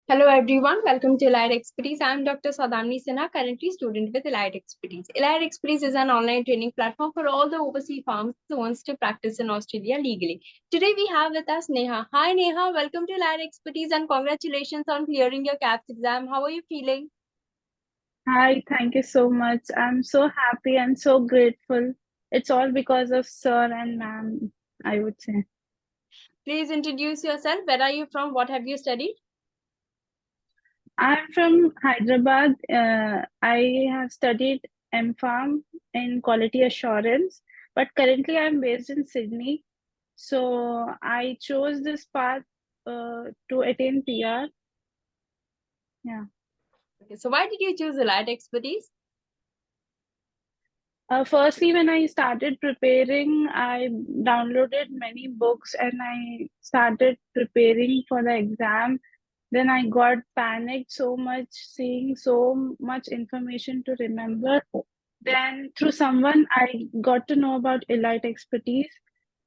Hello everyone, welcome to Elite Expertise. I am Dr. Sadamni Sinha, currently student with Elite Expertise. Elite Expertise is an online training platform for all the overseas farmers who wants to practice in Australia legally. Today we have with us Neha. Hi Neha, welcome to Elite Expertise and congratulations on clearing your KAPS exam. How are you feeling? Hi, thank you so much. I'm so happy and so grateful. It's all because of sir and ma'am, I would say. Please introduce yourself. Where are you from? What have you studied? I'm from Hyderabad. I have studied M.Pharm in quality assurance, but currently I'm based in Sydney. So I chose this path to attain PR. Yeah. Okay, so why did you choose Elite Expertise? Firstly, when I started preparing, I downloaded many books and I started preparing for the exam. Then I got panicked so much, seeing so much information to remember. Then through someone, I got to know about elite expertise.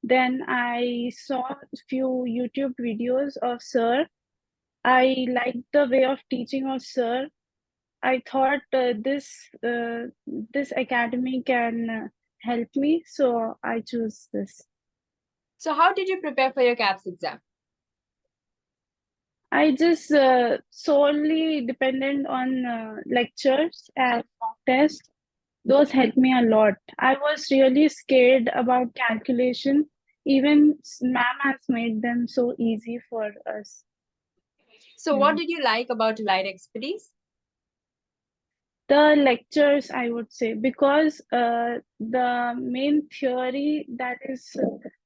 Then I saw a few YouTube videos of Sir. I liked the way of teaching of Sir. I thought this academy can help me, so I choose this. So how did you prepare for your KAPS exam? I just solely dependent on lectures and mock tests. Those helped me a lot. I was really scared about calculation. Even ma'am has made them so easy for us. So Yeah. what did you like about Elite Expertise? The lectures, I would say, because the main theory that is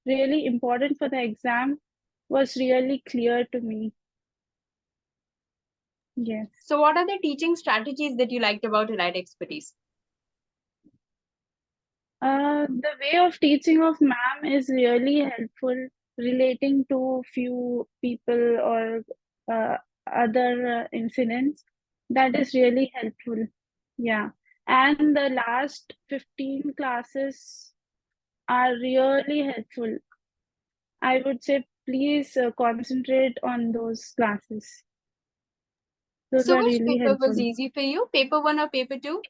really important for the exam was really clear to me. Yes. So what are the teaching strategies that you liked about Elite Expertise? The way of teaching of ma'am is really helpful, relating to few people or other incidents. That is really helpful. Yeah. And the last 15 classes are really helpful. I would say please concentrate on those classes. Those So are which really paper was helpful. easy for you? Paper one or paper two?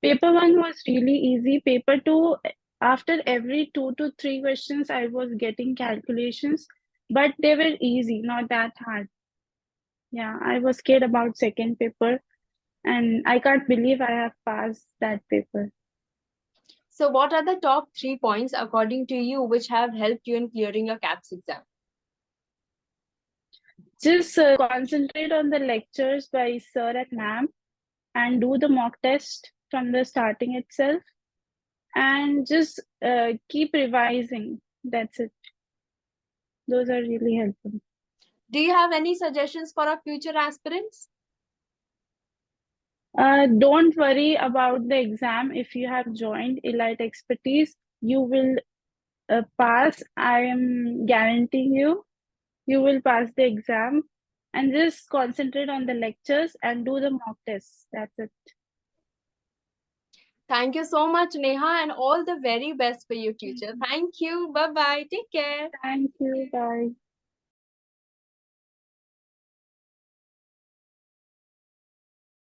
Paper one was really easy. Paper two, after every 2 to 3 questions, I was getting calculations, but they were easy, not that hard. Yeah, I was scared about second paper, and I can't believe I have passed that paper. So what are the top 3 points according to you which have helped you in clearing your KAPS exam? Just concentrate on the lectures by sir and ma'am and do the mock test from the starting itself and just keep revising. That's it. Those are really helpful. Do you have any suggestions for our future aspirants? Don't worry about the exam. If you have joined Elite Expertise, you will pass. I am guaranteeing you, you will pass the exam. And just concentrate on the lectures and do the mock tests. That's it. Thank you so much, Neha, and all the very best for your future. Thank you. Bye-bye. Take care. Thank you. Bye.